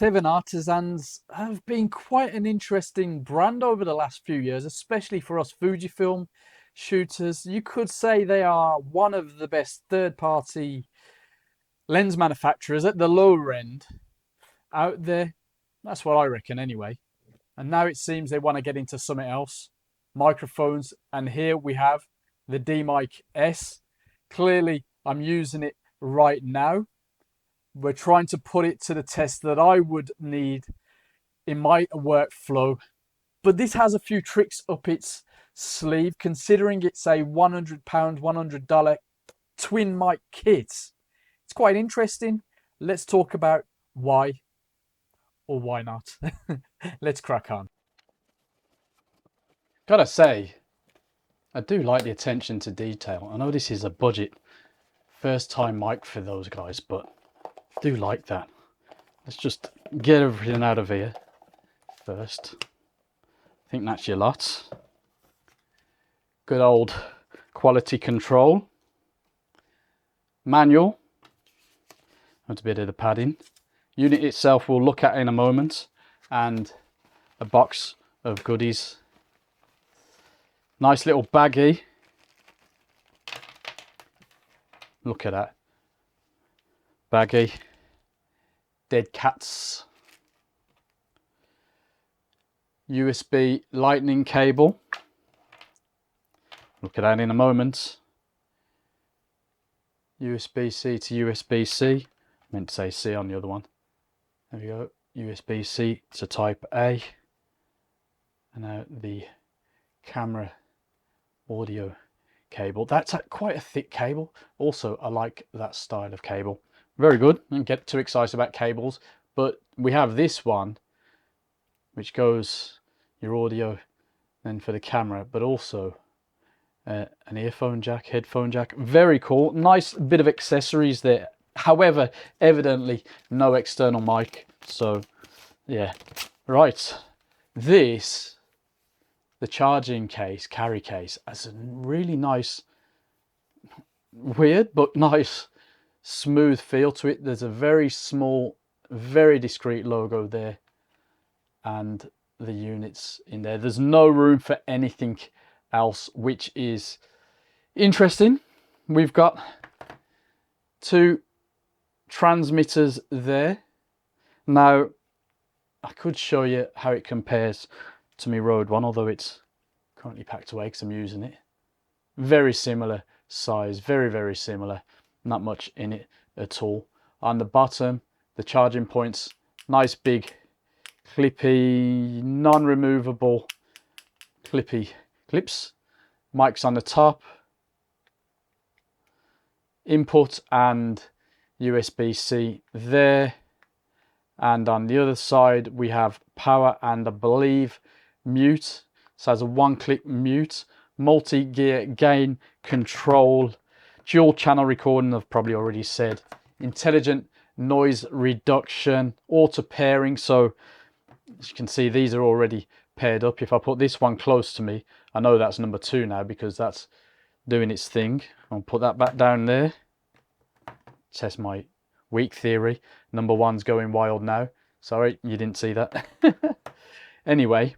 7Artisans have been quite an interesting brand over the last few years, especially for us Fujifilm shooters. You could say they are one of the best third-party lens manufacturers at the lower end out there. That's what I reckon anyway. And now it seems they want to get into something else. Microphones. And here we have the DMic-S. Clearly, I'm using it right now. We're trying to put it to the test that I would need in my workflow. But this has a few tricks up its sleeve, considering it's a £100, $100 twin mic kit. It's quite interesting. Let's talk about why or why not. Let's crack on. Gotta say, I do like the attention to detail. I know this is a budget first time mic for those guys, but I do like that. Let's just get everything out of here first. I think that's your lot. Good old quality control. Manual. That's a bit of the padding. Unit itself we'll look at in a moment, and a box of goodies. Nice little baggie. Look at that. Baggie. Dead cats. USB lightning cable. Look at that in a moment. USB-C to USB-C. Meant to say C on the other one. There we go. USB-C to type A. And now the camera audio cable. That's quite a thick cable. Also, I like that style of cable. Very good. Don't get too excited about cables. But we have this one, which goes your audio then for the camera, but also an earphone jack, headphone jack. Very cool. Nice bit of accessories there. However, evidently no external mic. So yeah, right. This, the charging case, carry case, has a really nice, weird but nice smooth feel to it. There's a very small, very discreet logo there, and the units in there. There's no room for anything else, which is interesting. We've got two transmitters there. Now I could show you how it compares to my Rode one, although it's currently packed away because I'm using it. Very similar size, very similar, not much in it at all. On the bottom, the charging points, nice big clippy, non-removable clippy clips. Mics on the top, input and USB-C there, and on the other side we have power and I believe mute. So has a one-click mute, multi-gear gain control, dual channel recording, I've probably already said, intelligent noise reduction, auto pairing. So as you can see, these are already paired up. If I put this one close to me, I know that's number 2 now because that's doing its thing. I'll put that back down there. Test my weak theory. Number 1's going wild now. Sorry, you didn't see that. Anyway,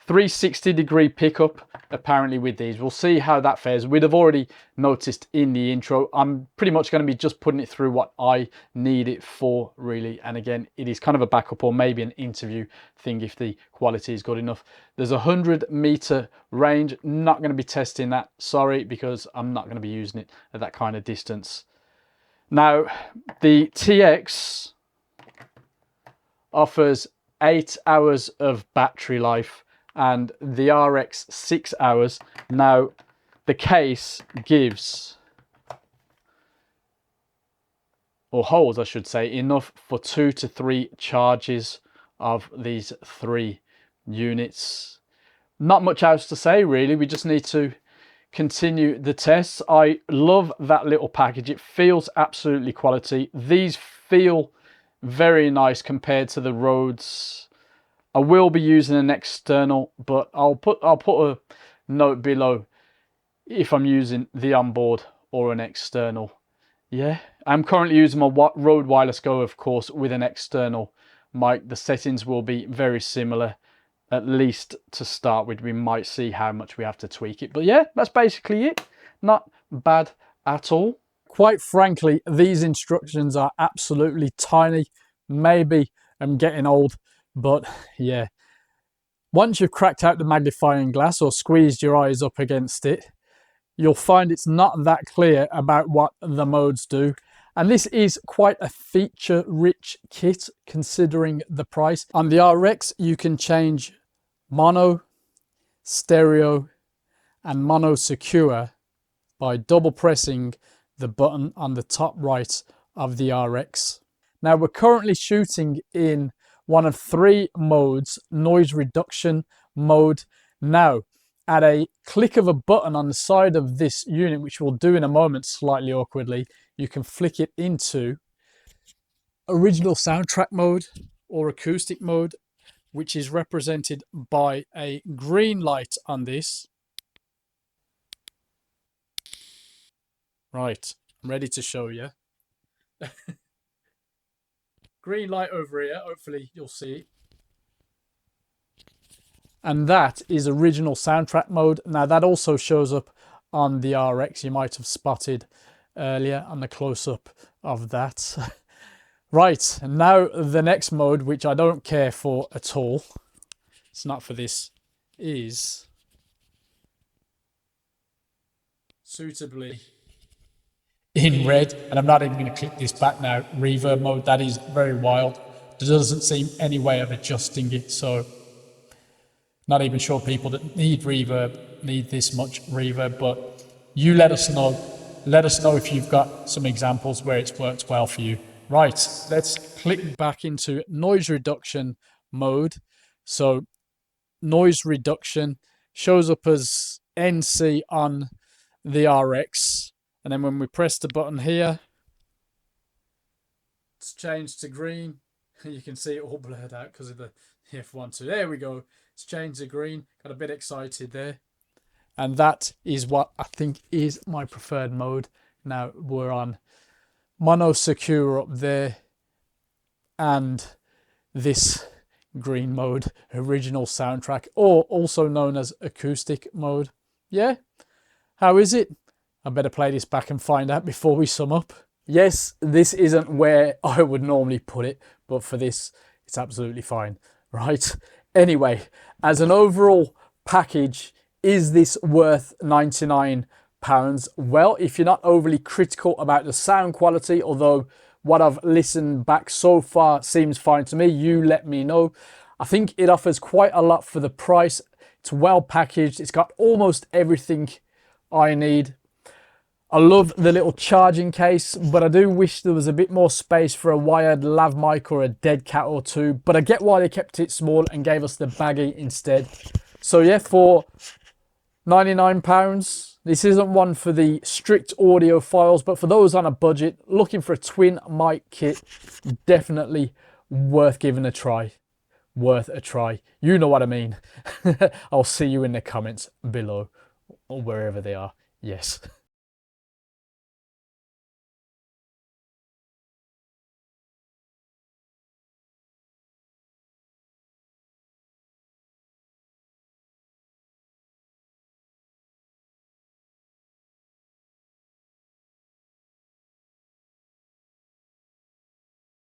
360-degree pickup apparently with these. We'll see how that fares. We'd have already noticed in the intro. I'm pretty much going to be just putting it through what I need it for, really. And again, it is kind of a backup or maybe an interview thing if the quality is good enough. There's a 100-meter range. Not going to be testing that, sorry, because I'm not going to be using it at that kind of distance. Now, the TX offers 8 hours of battery life and the RX 6 hours. Now, the case gives, or holds, I should say, enough for 2 to 3 charges of these 3 units. Not much else to say, really. We just need to continue the tests. I love that little package. It feels absolutely quality. These feel very nice compared to the Rodes. I will be using an external, but I'll put a note below if I'm using the onboard or an external. Yeah, I'm currently using my Rode Wireless Go, of course, with an external mic. The settings will be very similar, at least to start with. We might see how much we have to tweak it. But yeah, that's basically it. Not bad at all. Quite frankly, these instructions are absolutely tiny. Maybe I'm getting old, but yeah. Once you've cracked out the magnifying glass or squeezed your eyes up against it, you'll find it's not that clear about what the modes do. And this is quite a feature-rich kit considering the price. On the RX, you can change mono, stereo, and mono secure by double pressing the button on the top right of the RX. Now we're currently shooting in one of 3 modes, noise reduction mode. Now, at a click of a button on the side of this unit, which we'll do in a moment slightly awkwardly, you can flick it into original soundtrack mode or acoustic mode, which is represented by a green light on this. Right, I'm ready to show you. Green light over here, hopefully you'll see it. And that is original soundtrack mode. Now that also shows up on the RX. You might have spotted earlier on the close-up of that. Right, and now the next mode, which I don't care for at all, it's not for this, is suitably in red. And I'm not even going to click this back now. Reverb mode, that is very wild. There doesn't seem any way of adjusting it, so not even sure people that need reverb need this much reverb, but you let us know. Let us know if you've got some examples where it's worked well for you. Right, let's click back into noise reduction mode. So noise reduction shows up as NC on the RX. And then when we press the button here, it's changed to green. You can see it all blurred out because of the F1. So there we go. It's changed to green. Got a bit excited there. And that is what I think is my preferred mode. Now we're on mono secure up there. And this green mode, original soundtrack, or also known as acoustic mode. Yeah? How is it? I better play this back and find out before we sum up. Yes, this isn't where I would normally put it, but for this, it's absolutely fine, right? Anyway, as an overall package, is this worth £99? Well, if you're not overly critical about the sound quality, although what I've listened back so far seems fine to me, you let me know. I think it offers quite a lot for the price. It's well packaged. It's got almost everything I need. I love the little charging case, but I do wish there was a bit more space for a wired lav mic or a dead cat or two. But I get why they kept it small and gave us the baggy instead. So yeah, for £99, this isn't one for the strict audiophiles, but for those on a budget looking for a twin mic kit, definitely worth giving a try. Worth a try. You know what I mean. I'll see you in the comments below or wherever they are. Yes.